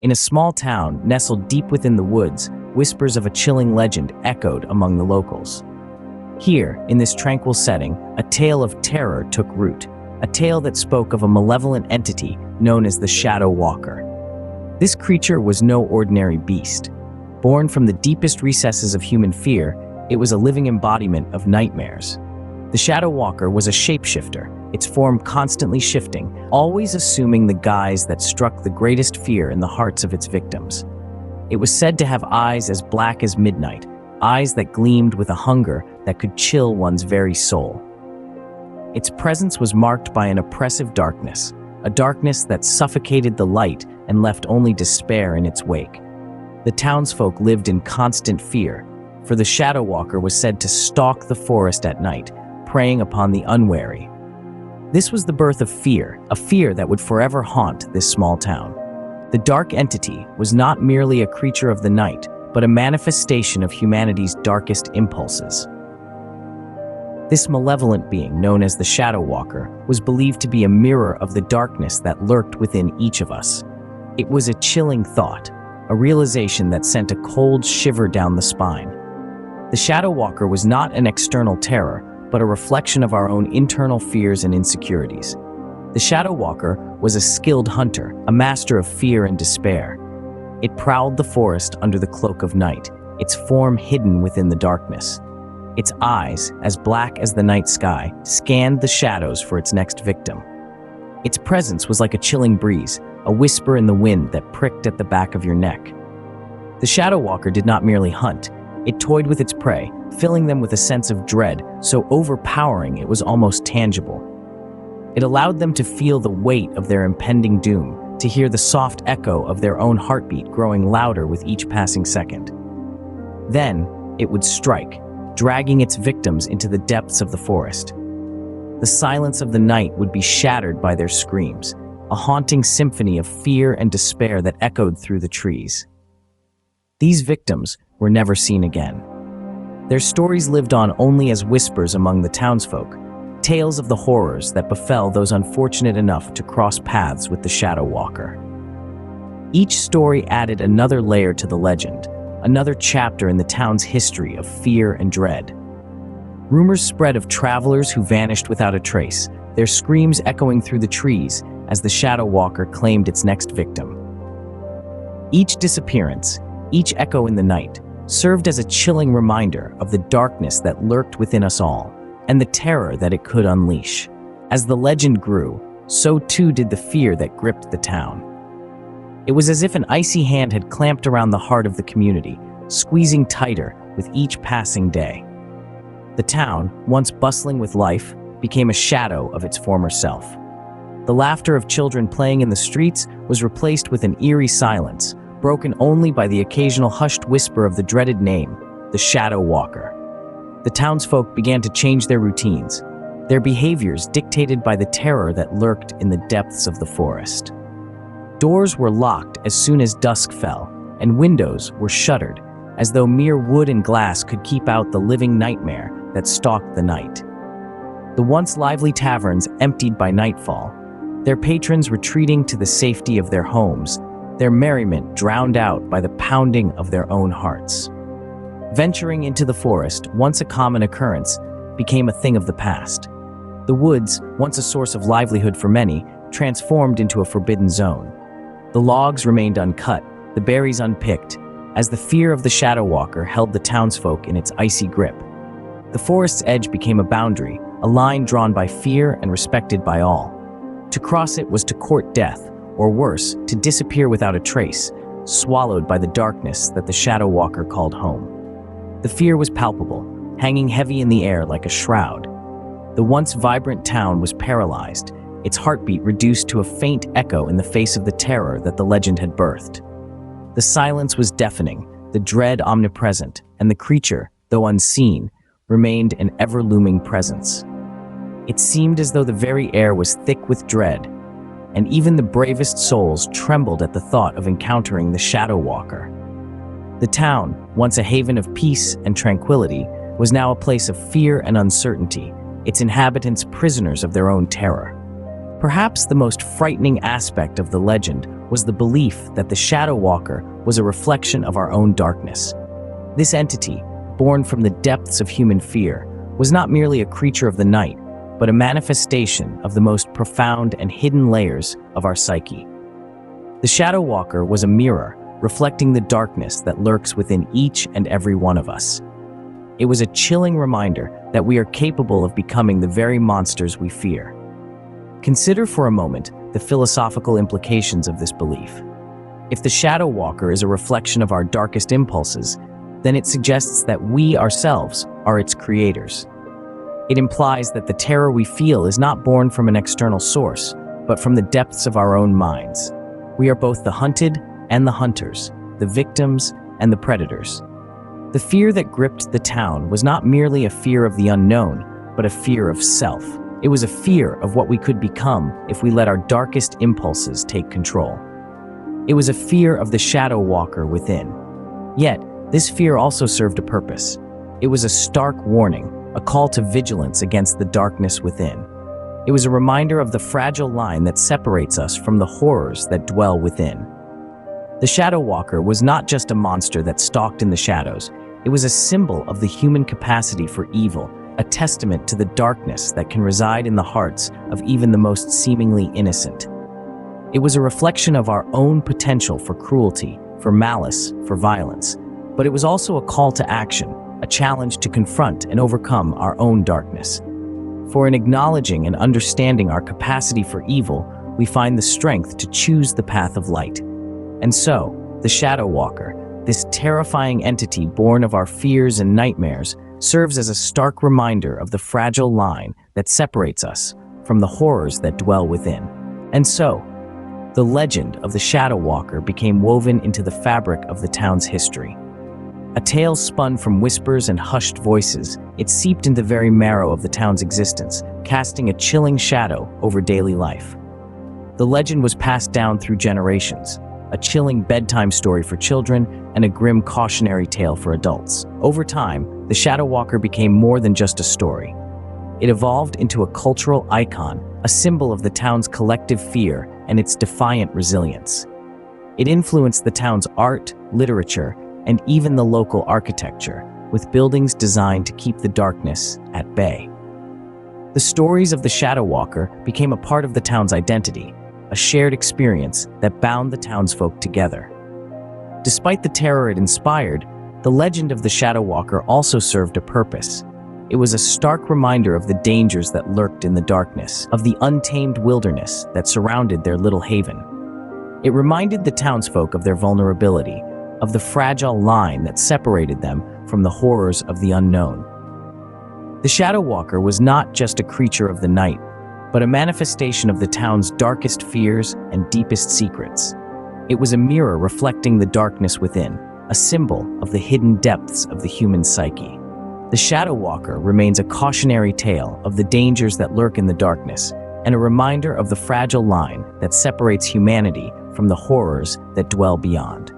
In a small town nestled deep within the woods, whispers of a chilling legend echoed among the locals. Here, in this tranquil setting, a tale of terror took root, a tale that spoke of a malevolent entity known as the Shadow Walker. This creature was no ordinary beast. Born from the deepest recesses of human fear, it was a living embodiment of nightmares. The Shadow Walker was a shapeshifter, its form constantly shifting, always assuming the guise that struck the greatest fear in the hearts of its victims. It was said to have eyes as black as midnight, eyes that gleamed with a hunger that could chill one's very soul. Its presence was marked by an oppressive darkness, a darkness that suffocated the light and left only despair in its wake. The townsfolk lived in constant fear, for the Shadow Walker was said to stalk the forest at night, preying upon the unwary. This was the birth of fear, a fear that would forever haunt this small town. The dark entity was not merely a creature of the night, but a manifestation of humanity's darkest impulses. This malevolent being, known as the Shadow Walker, was believed to be a mirror of the darkness that lurked within each of us. It was a chilling thought, a realization that sent a cold shiver down the spine. The Shadow Walker was not an external terror, but a reflection of our own internal fears and insecurities. The Shadow Walker was a skilled hunter, a master of fear and despair. It prowled the forest under the cloak of night, its form hidden within the darkness. Its eyes, as black as the night sky, scanned the shadows for its next victim. Its presence was like a chilling breeze, a whisper in the wind that pricked at the back of your neck. The Shadow Walker did not merely hunt. It toyed with its prey, filling them with a sense of dread so overpowering it was almost tangible. It allowed them to feel the weight of their impending doom, to hear the soft echo of their own heartbeat growing louder with each passing second. Then, it would strike, dragging its victims into the depths of the forest. The silence of the night would be shattered by their screams, a haunting symphony of fear and despair that echoed through the trees. These victims were never seen again. Their stories lived on only as whispers among the townsfolk, tales of the horrors that befell those unfortunate enough to cross paths with the Shadow Walker. Each story added another layer to the legend, another chapter in the town's history of fear and dread. Rumors spread of travelers who vanished without a trace, their screams echoing through the trees as the Shadow Walker claimed its next victim. Each disappearance, each echo in the night, served as a chilling reminder of the darkness that lurked within us all, and the terror that it could unleash. As the legend grew, so too did the fear that gripped the town. It was as if an icy hand had clamped around the heart of the community, squeezing tighter with each passing day. The town, once bustling with life, became a shadow of its former self. The laughter of children playing in the streets was replaced with an eerie silence, broken only by the occasional hushed whisper of the dreaded name, the Shadow Walker. The townsfolk began to change their routines, their behaviors dictated by the terror that lurked in the depths of the forest. Doors were locked as soon as dusk fell, and windows were shuttered, as though mere wood and glass could keep out the living nightmare that stalked the night. The once lively taverns emptied by nightfall, their patrons retreating to the safety of their homes, their merriment drowned out by the pounding of their own hearts. Venturing into the forest, once a common occurrence, became a thing of the past. The woods, once a source of livelihood for many, transformed into a forbidden zone. The logs remained uncut, the berries unpicked, as the fear of the Shadow Walker held the townsfolk in its icy grip. The forest's edge became a boundary, a line drawn by fear and respected by all. To cross it was to court death, or worse, to disappear without a trace, swallowed by the darkness that the Shadow Walker called home. The fear was palpable, hanging heavy in the air like a shroud. The once vibrant town was paralyzed, its heartbeat reduced to a faint echo in the face of the terror that the legend had birthed. The silence was deafening, the dread omnipresent, and the creature, though unseen, remained an ever-looming presence. It seemed as though the very air was thick with dread, and even the bravest souls trembled at the thought of encountering the Shadow Walker. The town, once a haven of peace and tranquility, was now a place of fear and uncertainty, its inhabitants prisoners of their own terror. Perhaps the most frightening aspect of the legend was the belief that the Shadow Walker was a reflection of our own darkness. This entity, born from the depths of human fear, was not merely a creature of the night, but a manifestation of the most profound and hidden layers of our psyche. The Shadow Walker was a mirror, reflecting the darkness that lurks within each and every one of us. It was a chilling reminder that we are capable of becoming the very monsters we fear. Consider for a moment the philosophical implications of this belief. If the Shadow Walker is a reflection of our darkest impulses, then it suggests that we ourselves are its creators. It implies that the terror we feel is not born from an external source, but from the depths of our own minds. We are both the hunted and the hunters, the victims and the predators. The fear that gripped the town was not merely a fear of the unknown, but a fear of self. It was a fear of what we could become if we let our darkest impulses take control. It was a fear of the Shadow Walker within. Yet, this fear also served a purpose. It was a stark warning, a call to vigilance against the darkness within. It was a reminder of the fragile line that separates us from the horrors that dwell within. The Shadow Walker was not just a monster that stalked in the shadows. It was a symbol of the human capacity for evil, a testament to the darkness that can reside in the hearts of even the most seemingly innocent. It was a reflection of our own potential for cruelty, for malice, for violence. But it was also a call to action, a challenge to confront and overcome our own darkness. For in acknowledging and understanding our capacity for evil, we find the strength to choose the path of light. And so, the Shadow Walker, this terrifying entity born of our fears and nightmares, serves as a stark reminder of the fragile line that separates us from the horrors that dwell within. And so, the legend of the Shadow Walker became woven into the fabric of the town's history. A tale spun from whispers and hushed voices, it seeped into the very marrow of the town's existence, casting a chilling shadow over daily life. The legend was passed down through generations, a chilling bedtime story for children and a grim cautionary tale for adults. Over time, the Shadow Walker became more than just a story. It evolved into a cultural icon, a symbol of the town's collective fear and its defiant resilience. It influenced the town's art, literature, and even the local architecture, with buildings designed to keep the darkness at bay. The stories of the Shadow Walker became a part of the town's identity, a shared experience that bound the townsfolk together. Despite the terror it inspired, the legend of the Shadow Walker also served a purpose. It was a stark reminder of the dangers that lurked in the darkness, of the untamed wilderness that surrounded their little haven. It reminded the townsfolk of their vulnerability, of the fragile line that separated them from the horrors of the unknown. The Shadow Walker was not just a creature of the night, but a manifestation of the town's darkest fears and deepest secrets. It was a mirror reflecting the darkness within, a symbol of the hidden depths of the human psyche. The Shadow Walker remains a cautionary tale of the dangers that lurk in the darkness, and a reminder of the fragile line that separates humanity from the horrors that dwell beyond.